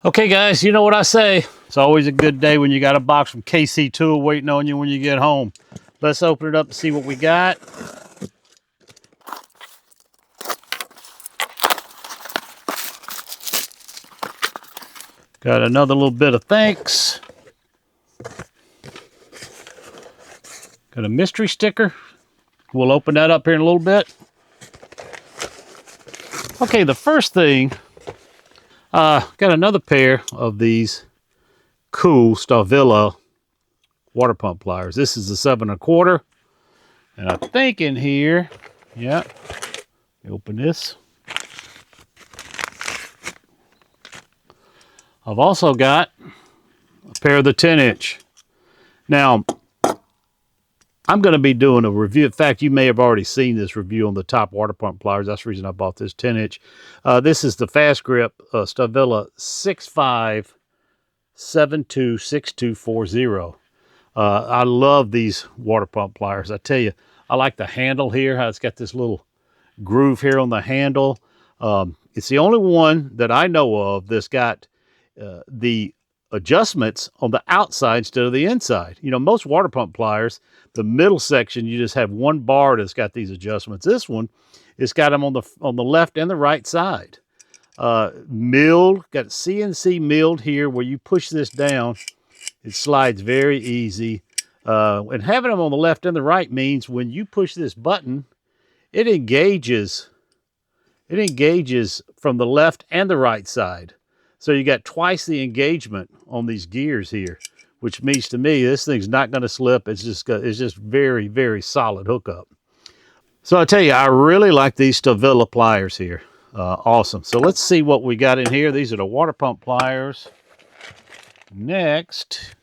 Okay, guys, you know what I say. It's always a good day when you got a box from KC Tool waiting on you when you get home. Let's open it up and see what we got. Got another little bit of thanks. Got a mystery sticker. We'll open that up here in a little bit. Okay, the first thing, got another pair of these cool Stahlwille water pump pliers. This is the 7 1/4. And I think in here, yeah, open this. I've also got a pair of the 10-inch. Now, I'm going to be doing a review. In fact, you may have already seen this review on the top water pump pliers. That's the reason I bought this 10-inch. This is the Fast Grip Stahlwille 65726240. I love these water pump pliers. I tell you, I like the handle here, how it's got this little groove here on the handle. It's the only one that I know of that's got the adjustments on the outside instead of the inside. You know, most water pump pliers, the middle section, you just have one bar that's got these adjustments. This one, it's got them on the left and the right side. Milled, got CNC milled here where you push this down, it slides very easy. And having them on the left and the right means when you push this button, it engages from the left and the right side. So you got twice the engagement on these gears here, which means to me this thing's not going to slip. It's just very, very solid hookup. So I tell you, I really like these Stahlwille pliers here. Awesome. So let's see what we got in here. These are the water pump pliers. Next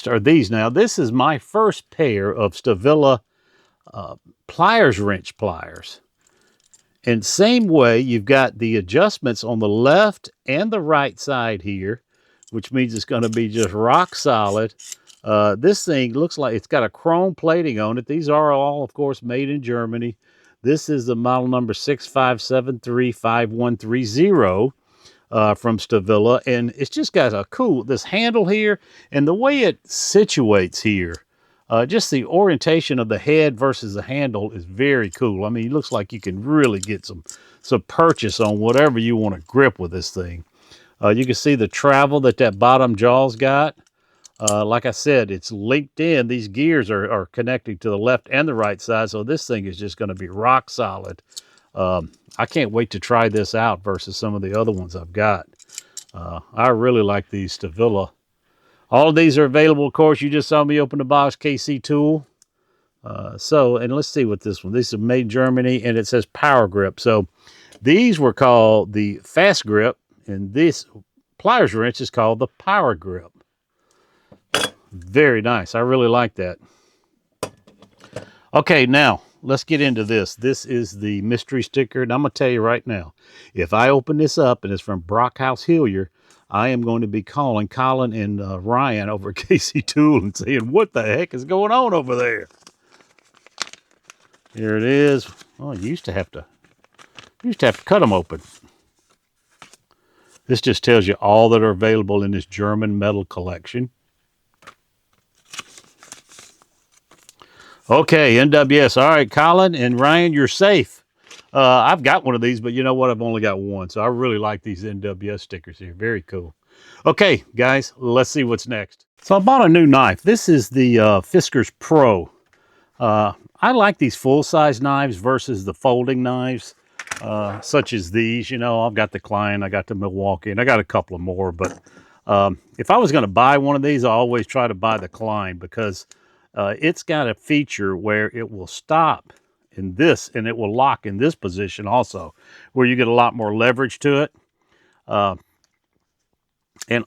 are these. Now, this is my first pair of Stahlwille pliers wrench pliers. And same way, you've got the adjustments on the left and the right side here, which means it's going to be just rock solid. This thing looks like it's got a chrome plating on it. These are all, of course, made in Germany. This is the model number 65735130 from Stahlwille. And it's just got a cool, this handle here, and the way it situates here. Just the orientation of the head versus the handle is very cool. I mean, it looks like you can really get some purchase on whatever you want to grip with this thing. You can see the travel that bottom jaw's got. Like I said, it's linked in. These gears are connecting to the left and the right side, so this thing is just going to be rock solid. I can't wait to try this out versus some of the other ones I've got. I really like these Stahlwille. All of these are available, of course. You just saw me open the box, KC Tool. And let's see what this one. These are made in Germany, and it says Power Grip. So these were called the Fast Grip, and this pliers wrench is called the Power Grip. Very nice. I really like that. Okay, now let's get into this. This is the mystery sticker, and I'm going to tell you right now, if I open this up and it's from Brockhouse Hillier, I am going to be calling Colin and Ryan over at KC Tool and saying, what the heck is going on over there? Here it is. Oh, you used to have to cut them open. This just tells you all that are available in this German metal collection. Okay, NWS. All right, Colin and Ryan, you're safe. I've got one of these, but you know what? I've only got one. So I really like these NWS stickers here. Very cool. Okay, guys, let's see what's next. So I bought a new knife. This is the Fiskars Pro. I like these full-size knives versus the folding knives, such as these. You know, I've got the Klein, I got the Milwaukee, and I got a couple of more. But if I was going to buy one of these, I always try to buy the Klein because it's got a feature where it will stop in this, and it will lock in this position also, where you get a lot more leverage to it. And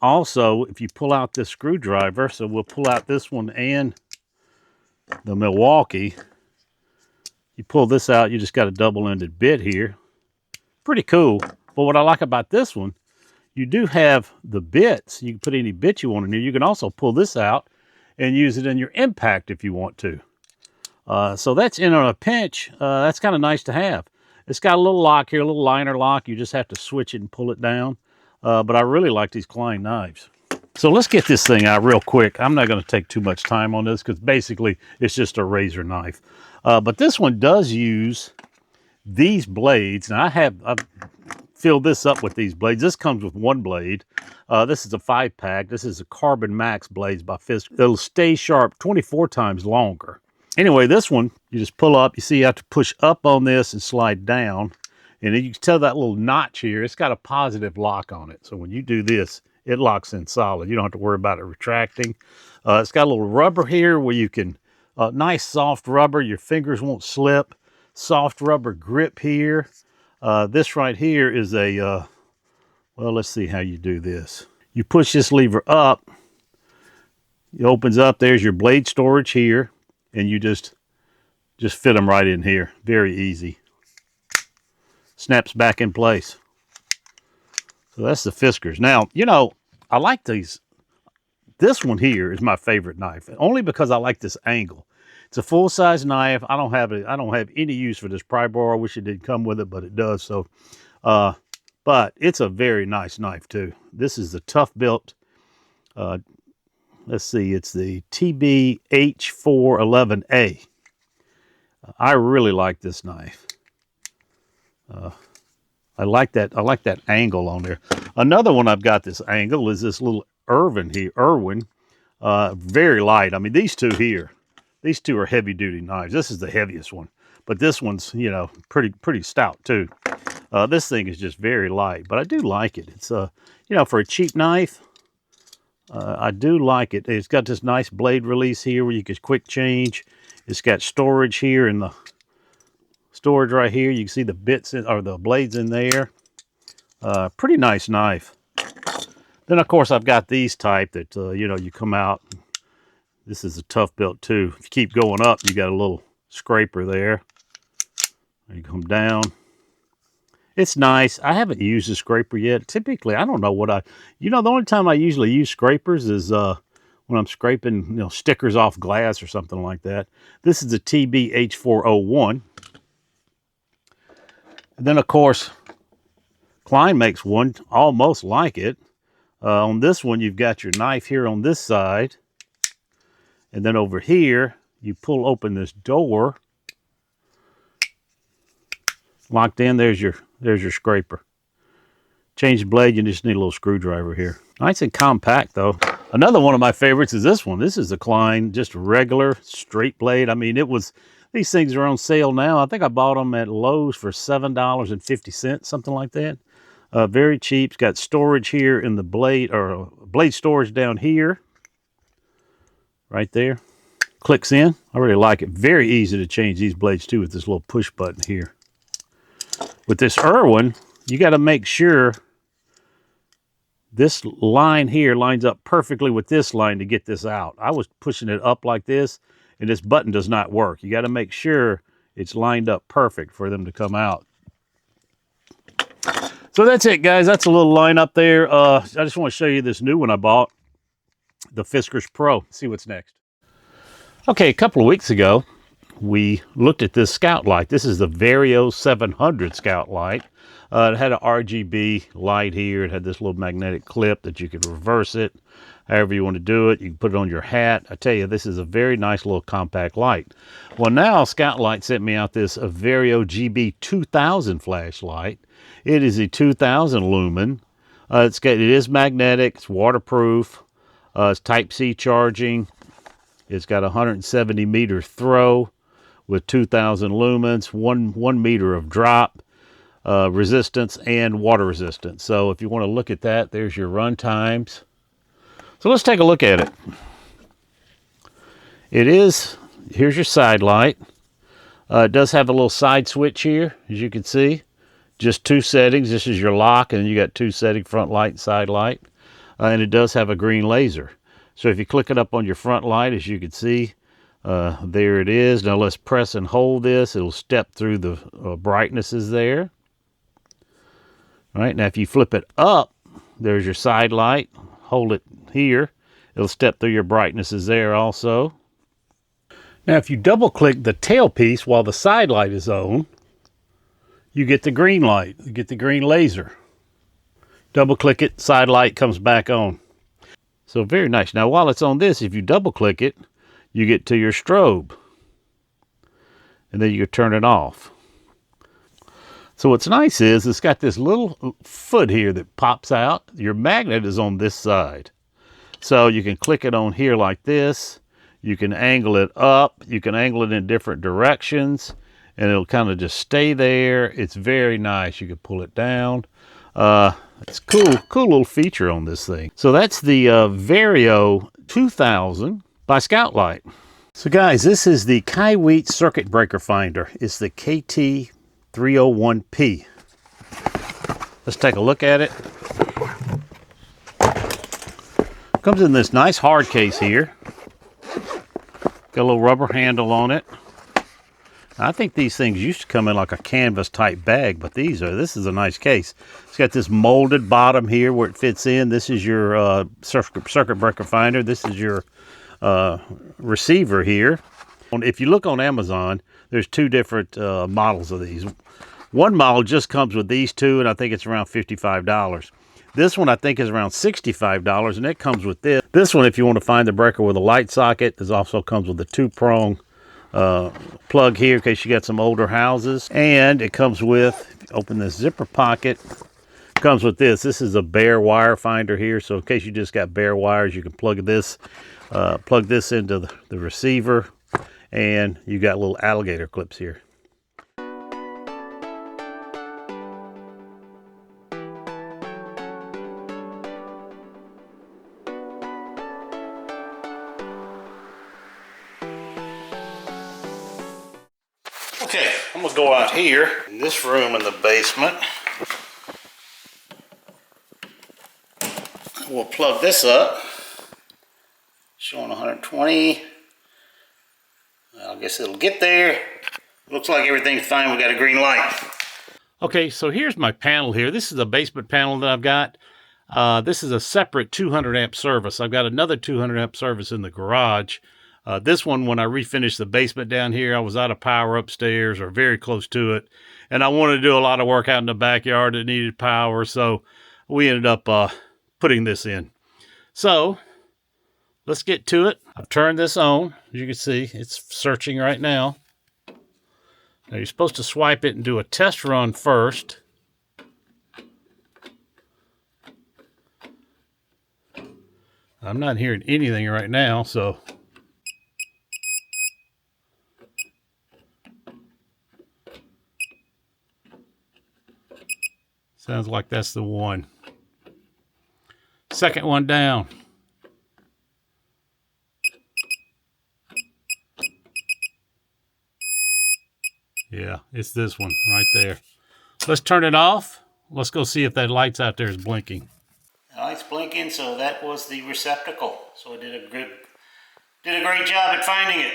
also, if you pull out this screwdriver, so we'll pull out this one and the Milwaukee, you pull this out, you just got a double-ended bit here. Pretty cool. But what I like about this one, you do have the bits. You can put any bit you want in here. You can also pull this out and use it in your impact if you want to. So that's in on a pinch. That's kind of nice to have. It's got a little lock here, a little liner lock. You just have to switch it and pull it down. But I really like these Klein knives. So let's get this thing out real quick. I'm not going to take too much time on this because basically it's just a razor knife. But this one does use these blades. Now I've filled this up with these blades. This comes with one blade. This is a 5-pack. This is a Carbon Max blades by Fisk. It'll stay sharp 24 times longer. Anyway, this one, you just pull up. You see you have to push up on this and slide down. And then you can tell that little notch here, it's got a positive lock on it. So when you do this, it locks in solid. You don't have to worry about it retracting. It's got a little rubber here where you can, nice soft rubber. Your fingers won't slip. Soft rubber grip here. This right here is a, well, let's see how you do this. You push this lever up. It opens up. There's your blade storage here. And you just fit them right in here. Very easy. Snaps back in place. So that's the Fiskars. Now, you know, I like these. This one here is my favorite knife, only because I like this angle. It's a full-size knife. I don't have any use for this pry bar. I wish it did come with it, but it does. So, but it's a very nice knife too. This is the Tough Built. Let's see, it's the TBH411A. I really like this knife. I like that angle on there. Another one I've got this angle is this little Irwin here. Very light. I mean, these two are heavy duty knives. This is the heaviest one, but this one's, you know, pretty stout too. This thing is just very light, but I do like it. It's you know, for a cheap knife, I do like it. It's got this nice blade release here where you can quick change. It's got storage here in the storage right here. You can see the bits or the blades in there. Pretty nice knife. Then of course I've got these type that you know, you come out. This is a Tough Built too. If you keep going up, you got a little scraper there. You come down. It's nice. I haven't used a scraper yet. Typically, I don't know what you know, the only time I usually use scrapers is when I'm scraping, you know, stickers off glass or something like that. This is a TBH401. And then, of course, Klein makes one almost like it. On this one, you've got your knife here on this side. And then over here, you pull open this door. Locked in, there's your scraper. Change the blade, you just need a little screwdriver here. Nice and compact, though. Another one of my favorites is this one. This is the Klein, just a regular straight blade. I mean, these things are on sale now. I think I bought them at Lowe's for $7.50, something like that. Very cheap. It's got storage here in the blade, or blade storage down here. Right there. Clicks in. I really like it. Very easy to change these blades too with this little push button here. With this Irwin, you got to make sure this line here lines up perfectly with this line to get this out. I was pushing it up like this, and this button does not work. You got to make sure it's lined up perfect for them to come out. So that's it, guys. That's a little line up there. I just want to show you this new one I bought, the Fiskars Pro. See what's next. Okay, a couple of weeks ago, we looked at this Scoutlight. This is the Vario 700 Scoutlight. It had an RGB light here. It had this little magnetic clip that you could reverse it. However you want to do it, you can put it on your hat. I tell you, this is a very nice little compact light. Well, now Scoutlight sent me out this Vario GB 2000 flashlight. It is a 2000 lumen. It is magnetic. It's waterproof. It's Type-C charging. It's got a 170 meter throw with 2,000 lumens, one meter of drop resistance and water resistance. So if you want to look at that, there's your run times. So let's take a look at it. Here's your side light. It does have a little side switch here, as you can see. Just two settings. This is your lock, and you got two settings, front light and side light. And it does have a green laser. So if you click it up on your front light, as you can see, there it is. Now let's press and hold this. It'll step through the brightnesses there. All right, now if you flip it up, there's your side light. Hold it here. It'll step through your brightnesses there also. Now if you double click the tailpiece while the side light is on, you get the green light, you get the green laser. Double click it, side light comes back on. So very nice. Now while it's on this, if you double click it, you get to your strobe. And then you can turn it off. So what's nice is it's got this little foot here that pops out. Your magnet is on this side. So you can click it on here like this. You can angle it up. You can angle it in different directions. And it'll kind of just stay there. It's very nice. You can pull it down. It's cool little feature on this thing. So that's the Vario 2000 by Scoutlight. So guys, this is the Kiewit circuit breaker finder. It's the KT301P. Let's take a look at it. Comes in this nice hard case here. Got a little rubber handle on it. I think these things used to come in like a canvas type bag, but this is a nice case. It's got this molded bottom here where it fits in. This is your circuit breaker finder. This is your receiver here. If you look on Amazon, there's two different models of these. One model just comes with these two, and I think it's around $55. This one I think is around $65, and it comes with this. This one, if you want to find the breaker with a light socket, this also comes with a two-prong plug here in case you got some older houses. And it comes with, if you open this zipper pocket, comes with this. This is a bare wire finder here, so in case you just got bare wires, you can plug this into the receiver, and you got little alligator clips here. Okay, I'm gonna go out here in this room in the basement. We'll plug this up. Showing 120. I guess it'll get there. Looks like everything's fine. We got a green light. Okay, so here's my panel here. This is a basement panel that I've got. This is a separate 200 amp service. I've got another 200 amp service in the garage. This one, when I refinished the basement down here, I was out of power upstairs or very close to it. And I wanted to do a lot of work out in the backyard that needed power. So we ended up putting this in. So let's get to it. I've turned this on. As you can see, it's searching right now. Now you're supposed to swipe it and do a test run first. I'm not hearing anything right now, so sounds like that's the one. Second one down. Yeah, it's this one right there. Let's turn it off. Let's go see if that light's out there is blinking. The light's blinking, so that was the receptacle. So it did a great job at finding it.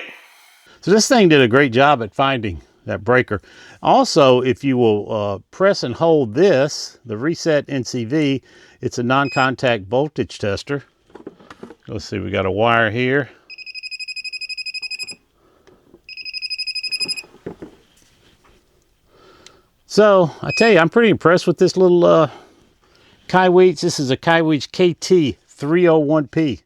So this thing did a great job at finding that breaker. Also, if you will press and hold this, the reset NCV, it's a non-contact voltage tester. Let's see, we got a wire here. So I tell you, I'm pretty impressed with this little Kiewit. This is a Kiewit KT301P.